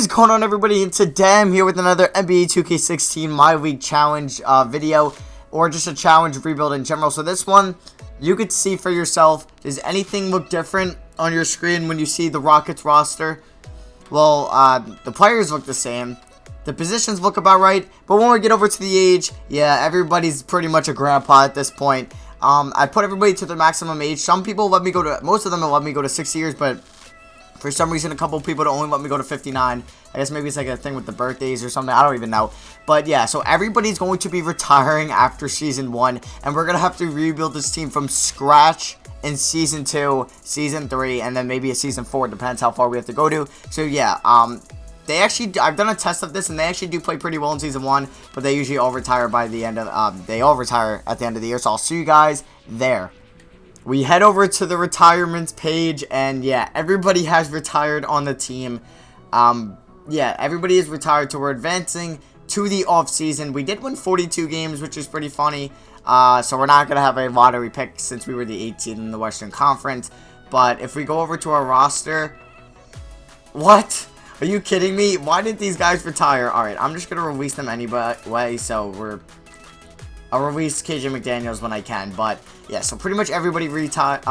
What is going on, everybody? And today I'm here with another NBA 2K16 My Week Challenge video, or just a challenge rebuild in general. So this one, you could see for yourself. Does anything look different on your screen when you see the Rockets roster? Well, the players look the same. The positions look about right. But when we get over to the age, yeah, everybody's pretty much a grandpa at this point. I put everybody to their maximum age. Some people let me go to, most of them let me go to 6 years, but for some reason, a couple of people don't only let me go to 59. I guess maybe it's like a thing with the birthdays or something. I don't even know. But yeah, so everybody's going to be retiring after Season 1. And we're going to have to rebuild this team from scratch in Season 2, Season 3, and then maybe a Season 4. Depends how far we have to go to. So yeah, they actually, I've done a test of this, and they actually do play pretty well in Season 1. But they usually all retire by the end of, they all retire at the end of the year. So I'll see you guys there. We head over to the retirements page, and yeah, everybody has retired on the team. Yeah, everybody is retired, so we're advancing to the offseason. We did win 42 games, which is pretty funny. So we're not going to have a lottery pick since we were the 18th in the Western Conference. But if we go over to our roster, what? Are you kidding me? Why did these guys retire? Alright, I'm just going to release them anyway, so I'll release KJ McDaniels when I can, but yeah, so pretty much everybody retired.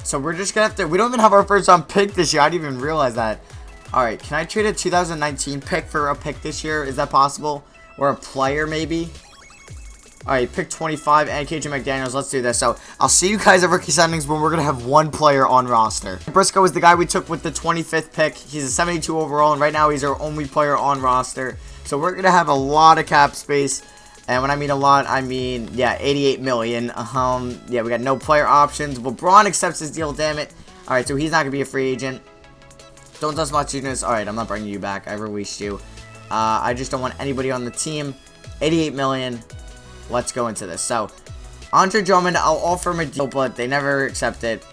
So we're just gonna have to, we don't even have our first round pick this year. I didn't even realize that. Alright, can I trade a 2019 pick for a pick this year? Is that possible? Or a player, maybe? Alright, pick 25 and KJ McDaniels. Let's do this. So, I'll see you guys at rookie signings when we're going to have one player on roster. Briscoe is the guy we took with the 25th pick. He's a 72 overall, and right now he's our only player on roster. So, we're going to have a lot of cap space. And when I mean a lot, I mean, yeah, 88 million. Yeah, we got no player options. LeBron accepts his deal, damn it. Alright, so he's not going to be a free agent. Don't touch my students. Alright, I'm not bringing you back. I released you. I just don't want anybody on the team. 88 million. Let's go into this. So, Andre Drummond, I'll offer him a deal, but they never accept it.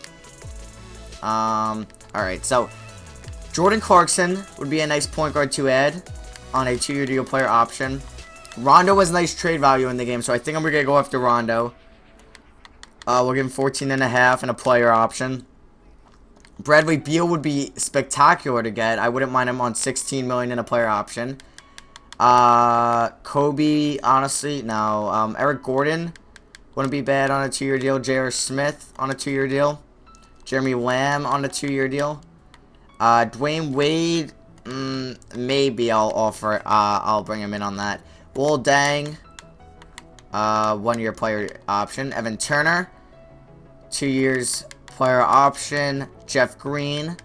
Alright, so, Jordan Clarkson would be a nice point guard to add on a 2-year deal player option. Rondo has nice trade value in the game, so I think I'm going to go after Rondo. We'll give him 14.5 and a player option. Bradley Beal would be spectacular to get. I wouldn't mind him on 16 million in a player option. Kobe, honestly, no. Eric Gordon wouldn't be bad on a 2-year deal. J.R. Smith on a 2-year deal. Jeremy Lamb on a 2-year deal. Dwayne Wade, maybe I'll offer, I'll bring him in on that. Will Dang, 1-year player option. Evan Turner, 2 years player option. Jeff Green,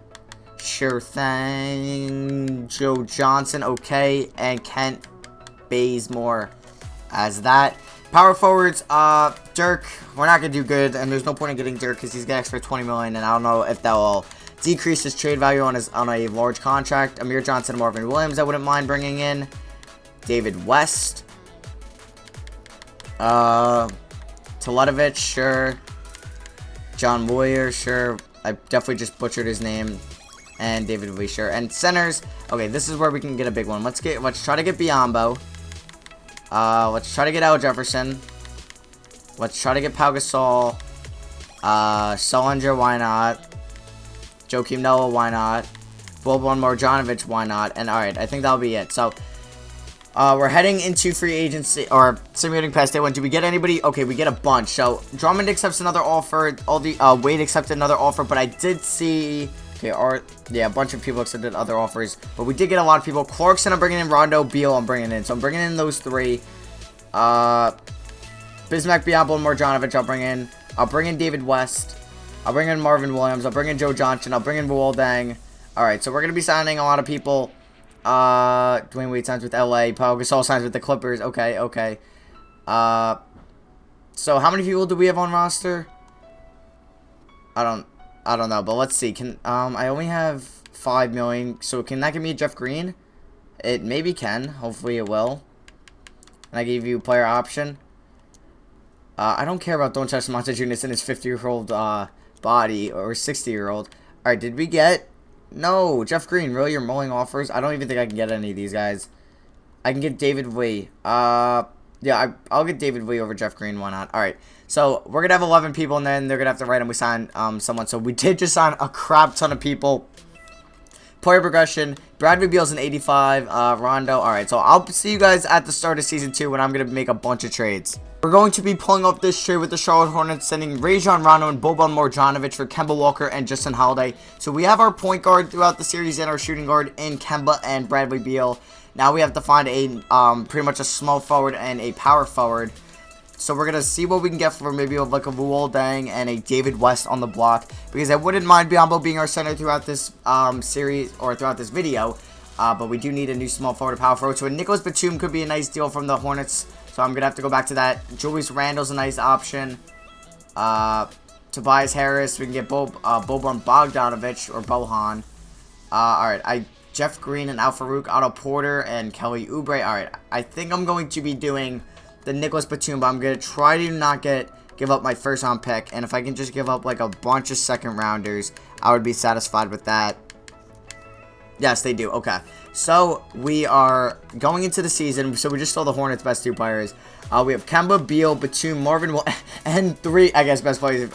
sure thing. Joe Johnson, okay. And Kent Bazemore as that. Power forwards, Dirk, we're not going to do good. And there's no point in getting Dirk because he's got extra 20 million. And I don't know if that will decrease his trade value on a large contract. Amir Johnson and Marvin Williams, I wouldn't mind bringing in. David West. Teletovic, sure. John Moyer, sure. I definitely just butchered his name. And David Lee, sure. And centers. Okay, this is where we can get a big one. Let's try to get Biyombo. Let's try to get Al Jefferson. Let's try to get Pau Gasol. Solinger, why not? Joakim Noah, why not? Boban Marjanovic, why not? And alright, I think that'll be it. So, we're heading into free agency, or simulating past day 1. Do we get anybody? Okay, we get a bunch. So, Drummond accepts another offer. Wade accepted another offer, but I did see, okay, yeah, a bunch of people accepted other offers, but we did get a lot of people. Clarkson, I'm bringing in. Rondo, Beal, I'm bringing in. So, I'm bringing in those 3. Bismack, Biyombo, and Marjanovic, I'll bring in. I'll bring in David West. I'll bring in Marvin Williams. I'll bring in Joe Johnson. I'll bring in Will Dang. Alright, so we're going to be signing a lot of people. Dwayne Wade signs with LA. Pau Gasol signs with the Clippers. Okay, okay. So how many people do we have on roster? I don't know, but let's see. I only have 5 million. So can that give me Jeff Green? It maybe can. Hopefully it will. And I gave you player option. I don't care about Don't Touch Montejunas in his 50-year-old body or 60-year-old. Alright, did we get? No, Jeff Green, really? You're mulling offers? I don't even think I can get any of these guys. I can get David Lee. Yeah, I'll get David Lee over Jeff Green. Why not? Alright, so we're going to have 11 people, and then they're going to have to write and we sign someone. So we did just sign a crap ton of people. Player progression, Bradley Beal's an 85, Rondo. Alright, so I'll see you guys at the start of Season 2 when I'm going to make a bunch of trades. We're going to be pulling up this trade with the Charlotte Hornets, sending Rajon Rondo and Boban Marjanovic for Kemba Walker and Justin Holiday. So we have our point guard throughout the series and our shooting guard in Kemba and Bradley Beal. Now we have to find a pretty much a small forward and a power forward. So we're going to see what we can get for maybe like a Luol Deng and a David West on the block. Because I wouldn't mind Biyombo being our center throughout this series or throughout this video. But we do need a new small forward power forward. So a Nicholas Batum could be a nice deal from the Hornets. So I'm going to have to go back to that. Julius Randle's a nice option. Tobias Harris. We can get Boban Bogdanovic or Bohan. Alright, Jeff Green and Al Farouk, Otto Porter, and Kelly Oubre. Alright, I think I'm going to be doing the Nicholas Batum, but I'm going to try to not give up my first round pick. And if I can just give up like a bunch of second rounders, I would be satisfied with that. Yes, they do. Okay. So, we are going into the season. So, we just saw the Hornets' best 2 players. We have Kemba, Beal, Batum, Marvin, and 3, I guess, best players.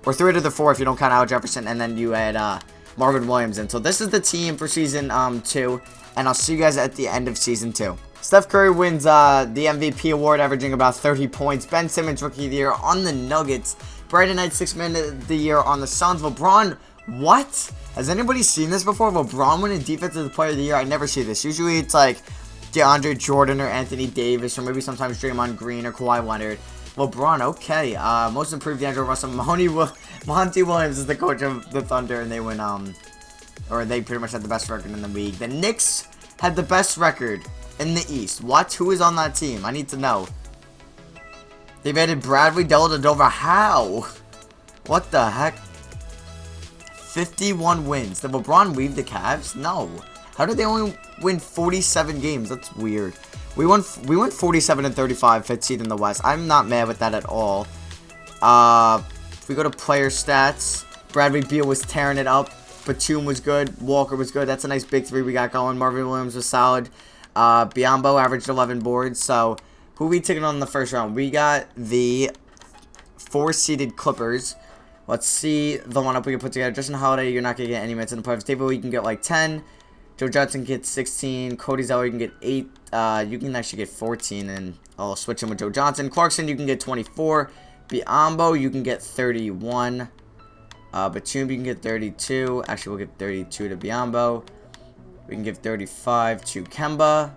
Or 3 to the 4 if you don't count Al Jefferson. And then you add Marvin Williams. And so, this is the team for Season 2. And I'll see you guys at the end of Season 2. Steph Curry wins the MVP award, averaging about 30 points. Ben Simmons, Rookie of the Year on the Nuggets. Brandon Knight, 6th Man of the Year on the Suns. LeBron, what? Has anybody seen this before? LeBron winning Defensive Player of the Year? I never see this. Usually it's like DeAndre Jordan or Anthony Davis, or maybe sometimes Draymond Green or Kawhi Leonard. LeBron, okay. Most improved, D'Angelo Russell. Monty Williams is the coach of the Thunder, and they win, or they pretty much had the best record in the league. The Knicks had the best record in the East. What? Who is on that team? I need to know. They've added Bradley Dellavedova. How? What the heck? 51 wins. Did LeBron leave the Cavs? No. How did they only win 47 games? That's weird. We went 47 and 35, 5th seed in the West. I'm not mad with that at all. If we go to player stats, Bradley Beal was tearing it up. Batum was good. Walker was good. That's a nice big 3 we got going. Marvin Williams was solid. Biyombo averaged 11 boards. So, who we taking on in the first round? We got the 4-seeded Clippers. Let's see the lineup we can put together. Justin Holiday, you're not going to get any minutes in the playoffs. David, you can get like 10. Joe Johnson gets 16. Cody Zeller, you can get 8. You can actually get 14, and I'll switch him with Joe Johnson. Clarkson, you can get 24. Biyombo, you can get 31. Batum, you can get 32. Actually, we'll give 32 to Biyombo. We can give 35 to Kemba.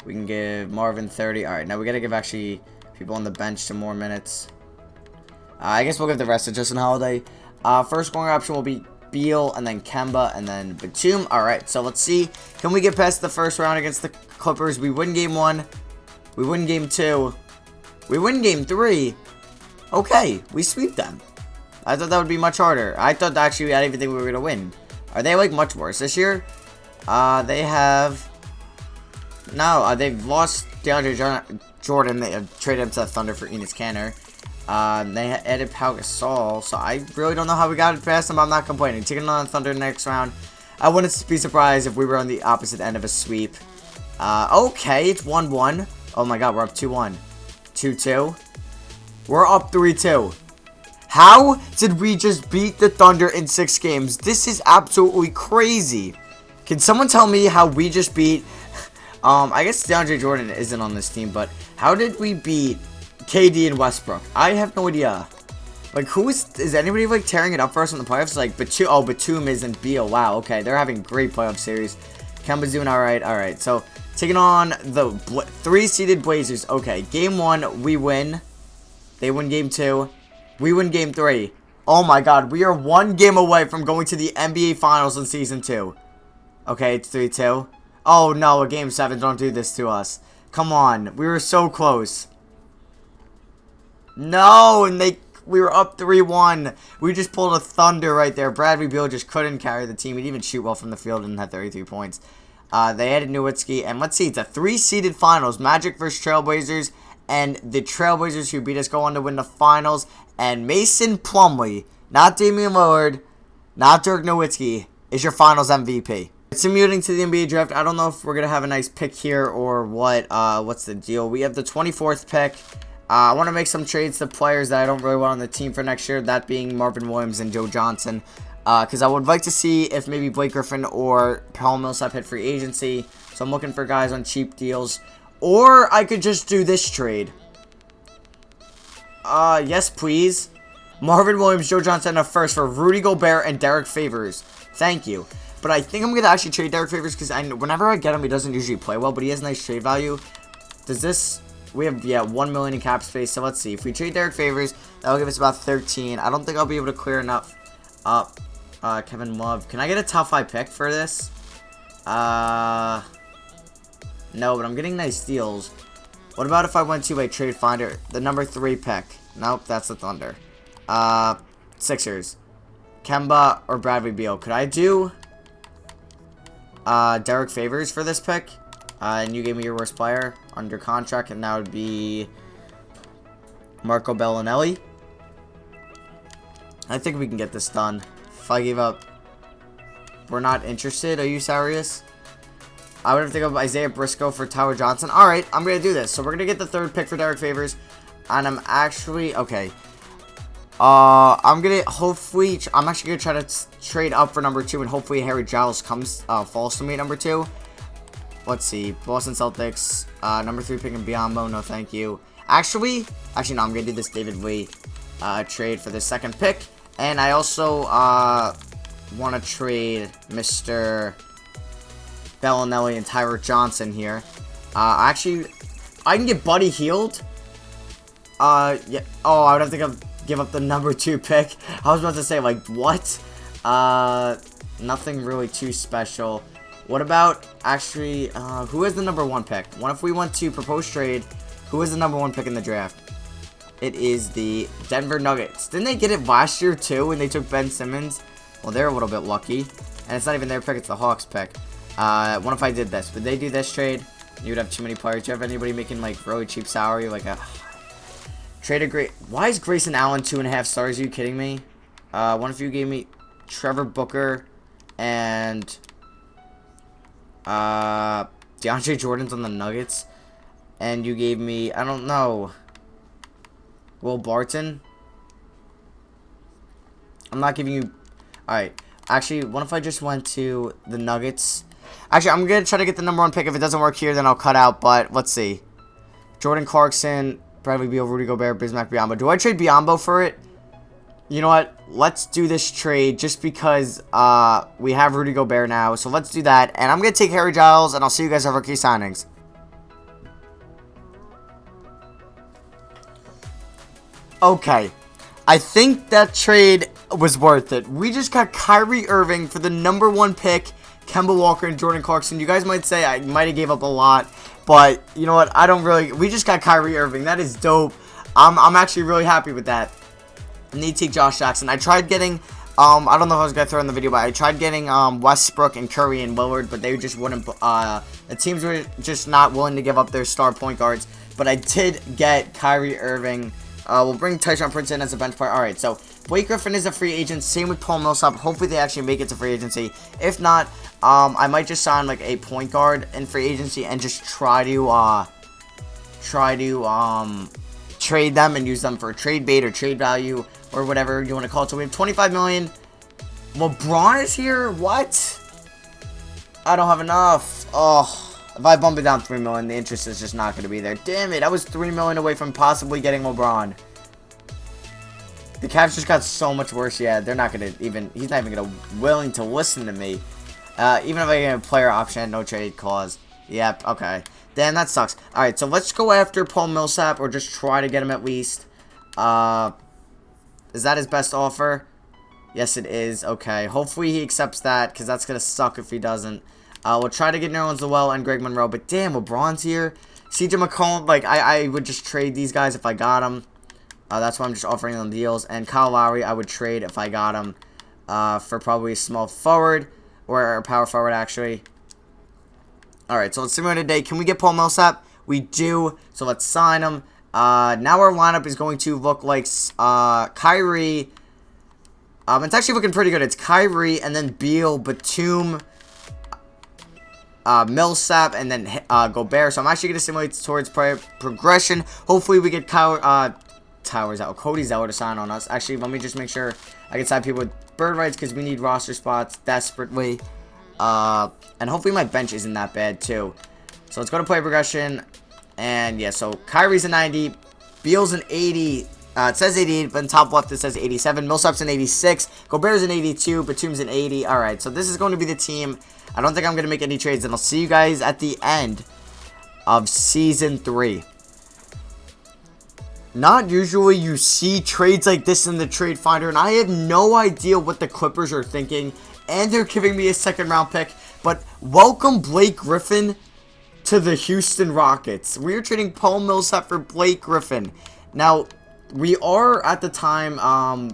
We can give Marvin 30. Alright, now we got to give actually people on the bench some more minutes. I guess we'll give the rest to Justin Holiday. First scoring option will be Beal, and then Kemba, and then Batum. Alright, so let's see. Can we get past the first round against the Clippers? We win game 1. We win game 2. We win game 3. Okay, we sweep them. I thought that would be much harder. I thought actually I didn't even think we were going to win. Are they like much worse this year? They have... No, they've lost DeAndre Jordan. They have traded him to the Thunder for Enes Kanter. They added Pau Gasol, so I really don't know how we got it past them. I'm not complaining. Taking on the Thunder next round. I wouldn't be surprised if we were on the opposite end of a sweep. Okay, it's 1-1. Oh my god, we're up 2-1. 2-2. We're up 3-2. How did we just beat the Thunder in 6 games? This is absolutely crazy. Can someone tell me how we just beat... I guess DeAndre Jordan isn't on this team, but how did we beat KD and Westbrook? I have no idea. Like, who is anybody like tearing it up for us in the playoffs? Like, Batum isn't Beal. Wow, okay, they're having great playoff series. Kemba's doing alright. So, taking on the 3-seeded Blazers. Okay, game 1, we win. They win game 2. We win game 3. Oh my god, we are 1 game away from going to the NBA Finals in Season 2. Okay, it's 3-2. Oh no, a game 7. Don't do this to us. Come on, we were so close. No, and we were up 3-1. We just pulled a Thunder right there. Bradley Beal just couldn't carry the team. He didn't even shoot well from the field and had 33 points. They added Nowitzki, and let's see, it's a 3-seeded finals. Magic versus Trailblazers, and the Trailblazers who beat us go on to win the finals. And Mason Plumlee, not Damian Lillard, not Dirk Nowitzki, is your finals MVP. Simulating to the NBA draft. I don't know if we're going to have a nice pick here or what. What's the deal? We have the 24th pick. I want to make some trades to players that I don't really want on the team for next year. That being Marvin Williams and Joe Johnson. Because I would like to see if maybe Blake Griffin or Paul Millsap hit free agency. So I'm looking for guys on cheap deals. Or I could just do this trade. Yes, please. Marvin Williams, Joe Johnson, and a first for Rudy Gobert and Derek Favors. Thank you. But I think I'm going to actually trade Derek Favors because whenever I get him, he doesn't usually play well, but he has nice trade value. Does this... We have, yeah, 1 million in cap space, so let's see. If we trade Derek Favors, that'll give us about 13. I don't think I'll be able to clear enough up. Kevin Love. Can I get a top 5 pick for this? No, but I'm getting nice deals. What about if I went to a trade finder? The number 3 pick. Nope, that's the Thunder. Sixers. Kemba or Bradley Beal. Could I do Derek Favors for this pick? And you gave me your worst player under contract, and that would be Marco Bellinelli. I think we can get this done. If I gave up, we're not interested. Are you serious? I would have to think of Isaiah Briscoe for Tyler Johnson. Alright, I'm going to do this. So we're going to get the 3rd pick for Derek Favors. And I'm actually, okay. I'm going to, hopefully, I'm actually going to try to trade up for number 2. And hopefully Harry Giles falls to me at number 2. Let's see. Boston Celtics. Number 3 pick in Biyombo. No, thank you. Actually, no, I'm going to do this David Lee trade for the 2nd pick. And I also want to trade Mr. Bellinelli and Tyler Johnson here. Actually, I can get Buddy Hield. Yeah. Oh, I would have to give up the number 2 pick. I was about to say, like, what? Nothing really too special. What about, actually, who is the number 1 pick? What if we went to propose trade? Who is the number 1 pick in the draft? It is the Denver Nuggets. Didn't they get it last year, too, when they took Ben Simmons? Well, they're a little bit lucky. And it's not even their pick, it's the Hawks pick. What if I did this? Would they do this trade? You would have too many players. Do you have anybody making, like, really cheap salary? Like a... Trade a great... Why is Grayson Allen 2.5 stars? Are you kidding me? What if you gave me Trevor Booker and... DeAndre Jordan's on the Nuggets? And you gave me... I don't know... Will Barton? I'm not giving you... Alright. Actually, what if I just went to the Nuggets? Actually, I'm going to try to get the number 1 pick. If it doesn't work here, then I'll cut out. But, let's see. Jordan Clarkson, Bradley Beal, Rudy Gobert, Bismack Biyombo. Do I trade Biyombo for it? You know what? Let's do this trade just because we have Rudy Gobert now. So, let's do that. And I'm going to take Harry Giles, and I'll see you guys at rookie signings. Okay, I think that trade was worth it. We just got Kyrie Irving for the number 1 pick, Kemba Walker and Jordan Clarkson. You guys might say I might have gave up a lot, but you know what? I don't really. We just got Kyrie Irving. That is dope. I'm actually really happy with that. I need to take Josh Jackson. I tried getting. I don't know if I was gonna throw in the video, but I tried getting Westbrook and Curry and Lillard, but they just wouldn't. The teams were just not willing to give up their star point guards. But I did get Kyrie Irving. We'll bring Tyshawn Prince in as a bench player. Alright, so Blake Griffin is a free agent. Same with Paul Millsap. Hopefully they actually make it to free agency. If not, I might just sign like a point guard in free agency and just try to trade them and use them for trade bait or trade value or whatever you want to call it. So we have 25 million. LeBron is here? What? I don't have enough. Oh. If I bump it down 3 million, the interest is just not going to be there. Damn it, I was 3 million away from possibly getting LeBron. The Cavs just got so much worse. Yeah, they're not going to even, he's not even going to willing to listen to me. Even if I get a player option, no trade clause. Yep, okay. Damn, that sucks. Alright, so let's go after Paul Millsap or just try to get him at least. Is that his best offer? Yes, it is. Okay, hopefully he accepts that because that's going to suck if he doesn't. We'll try to get Nerlens Noel and Greg Monroe, but damn, LeBron's here. CJ McCollum, like, I would just trade these guys if I got them. That's why I'm just offering them deals. And Kyle Lowry, I would trade if I got him for probably a small forward or a power forward, actually. Alright, so let's see today. Can we get Paul Millsap? We do, so let's sign him. Now our lineup is going to look like Kyrie. It's actually looking pretty good. It's Kyrie and then Beal, Batum, Millsap, and then Gobert. So I'm actually going to simulate towards progression. Hopefully we get Cody Zeller to sign on us. Actually, let me just make sure I can sign people with bird rights because we need roster spots desperately. And hopefully my bench isn't that bad too. So let's go to play progression. And yeah, so Kyrie's a 90. Beal's an 80. It says 88, but in top left it says 87. Millsap's an 86. Gobert's an 82. Batum's an 80. Alright, so this is going to be the team. I don't think I'm going to make any trades, and I'll see you guys at the end of Season 3. Not usually you see trades like this in the trade finder, and I have no idea what the Clippers are thinking, and they're giving me a second round pick. But welcome Blake Griffin to the Houston Rockets. We are trading Paul Millsap for Blake Griffin. Now, we are at the time,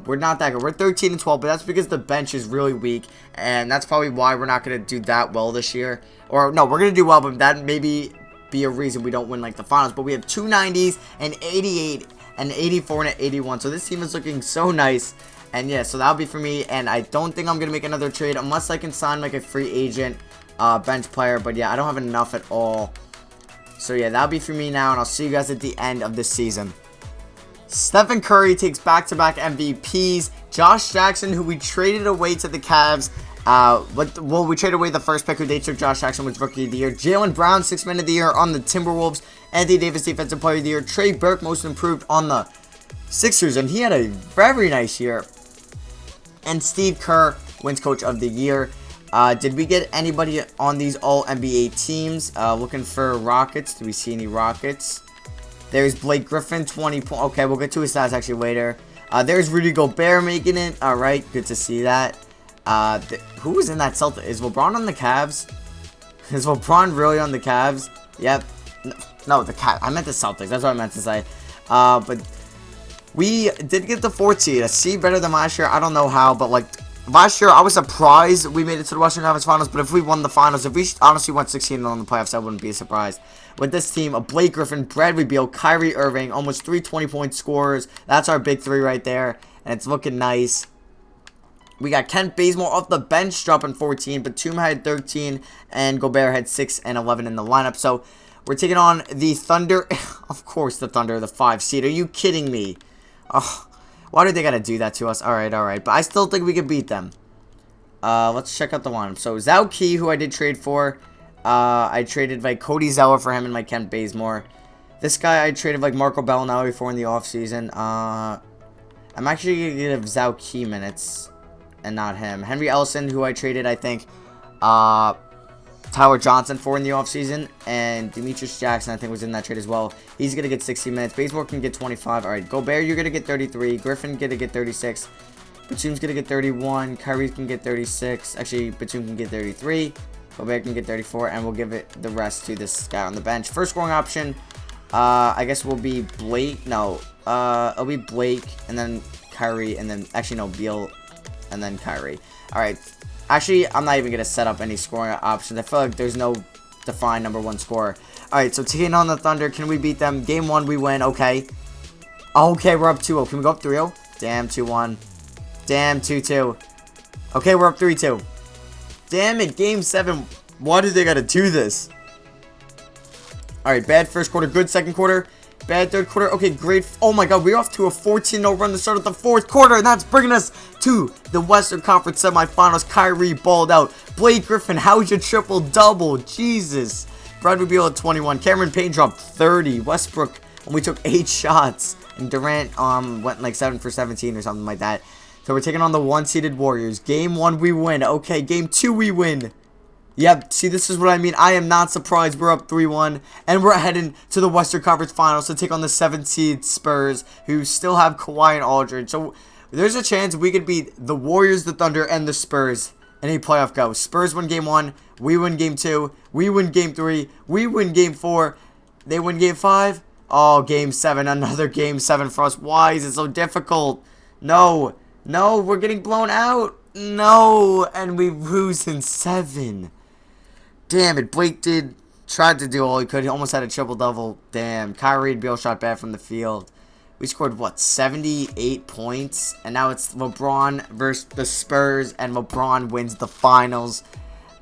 we're not that good. We're 13 and 12, but that's because the bench is really weak, and that's probably why we're not going to do that well this year. Or no, we're going to do well, but that maybe be a reason we don't win like the finals. But we have 2 90s, an 88, an 84, and an 81. So this team is looking so nice. And yeah, so that'll be for me. And I don't think I'm going to make another trade unless I can sign like a free agent bench player. But yeah, I don't have enough at all. So yeah, that'll be for me now. And I'll see you guys at the end of this season. Stephen Curry takes back-to-back MVPs. Josh Jackson, who we traded away to the Cavs. Well, we traded away the first pick who they took. Josh Jackson was Rookie of the Year. Jaylen Brown, 6th Man of the Year on the Timberwolves. Anthony Davis, Defensive Player of the Year. Trey Burke, Most Improved on the Sixers, and he had a very nice year. And Steve Kerr wins Coach of the Year. Did we get anybody on these All-NBA teams? Looking for Rockets. Do we see any Rockets? There's Blake Griffin, 20 points. Okay, we'll get to his stats actually later. There's Rudy Gobert making it. All right, good to see that. Who was in that Celtic? Is LeBron on the Cavs? Is LeBron really on the Cavs? Yep. No, the Cavs. I meant the Celtics. That's what I meant to say. But we did get the 4th seed. A seed better than last year. I don't know how, but like last year, I was surprised we made it to the Western Conference Finals. But if we won the finals, if we honestly went 16 on the playoffs, I wouldn't be surprised. With this team, Blake Griffin, Bradley Beal, Kyrie Irving, almost 3 20-point scorers. That's our big 3 right there, and it's looking nice. We got Kent Bazemore off the bench, dropping 14. Batum had 13, and Gobert had 6 and 11 in the lineup. So we're taking on the Thunder. Of course, the Thunder, the 5 seed. Are you kidding me? Oh, why did they gotta do that to us? All right. But I still think we could beat them. Let's check out the lineup. So Zhao Key, who I did trade for. I traded like Cody Zeller for him and my Kent Bazemore. This guy I traded like Marco Bellinelli for in the offseason. I'm actually going to give Zhao Key minutes and not him. Henry Ellison, who I traded, I think, Tyler Johnson for in the offseason. And Demetrius Jackson, I think, was in that trade as well. He's going to get 60 minutes. Bazemore can get 25. All right, Gobert, you're going to get 33. Griffin going to get 36. Batum's going to get 31. Kyrie can get 36. Actually, Batum can get 33. Gobert can get 34, and we'll give it the rest to this guy on the bench. First scoring option, I guess will be Blake. No, it'll be Blake, and then Kyrie, and then, actually, no, Beal, and then Kyrie. All right. Actually, I'm not even going to set up any scoring options. I feel like there's no defined #1 scorer. All right, so taking on the Thunder, can we beat them? Game 1, we win. Okay. Okay, we're up 2-0. Can we go up 3-0? Damn, 2-1. Damn, 2-2. Okay, we're up 3-2. Damn it, Game 7. Why do they gotta do this? Alright, bad first quarter, good second quarter. Bad third quarter. Okay, great. Oh my god, we're off to a 14-0 run to start of the 4th quarter. And that's bringing us to the Western Conference semifinals. Kyrie balled out. Blake Griffin, how's your triple-double? Jesus. Bradley Beal at 21. Cameron Payne dropped 30. Westbrook only took 8 shots. And Durant went like 7 for 17 or something like that. So we're taking on the 1-seeded Warriors. Game 1, we win. Okay, Game 2, we win. Yep, see, this is what I mean. I am not surprised. We're up 3-1. And we're heading to the Western Conference Finals to take on the 7th-seed Spurs, who still have Kawhi and Aldridge. So there's a chance we could beat the Warriors, the Thunder, and the Spurs in a playoff go. Spurs win Game 1. We win Game 2. We win Game 3. We win Game 4. They win Game 5. Oh, Game 7. Another Game 7 for us. Why is it so difficult? No. No, we're getting blown out. No, and we lose in 7. Damn it, Blake tried to do all he could. He almost had a triple-double. Damn, Kyrie and Beal shot bad from the field. We scored, what, 78 points? And now it's LeBron versus the Spurs, and LeBron wins the finals.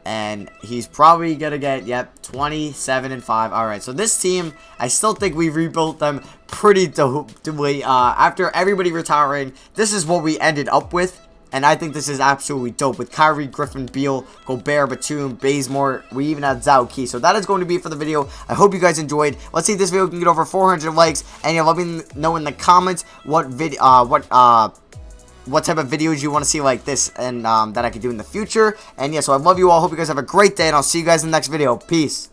And he's probably going to get, yep, 27-5. All right, so this team, I still think we rebuilt them pretty dopely. After everybody retiring, this is what we ended up with. And I think this is absolutely dope with Kyrie, Griffin, Beal, Gobert, Batum, Bazemore. We even had Zhao Key. So that is going to be it for the video. I hope you guys enjoyed. Let's see if this video can get over 400 likes. And yeah, let me know in the comments what type of videos you want to see like this and that I could do in the future. And yeah, so I love you all. Hope you guys have a great day, and I'll see you guys in the next video. Peace.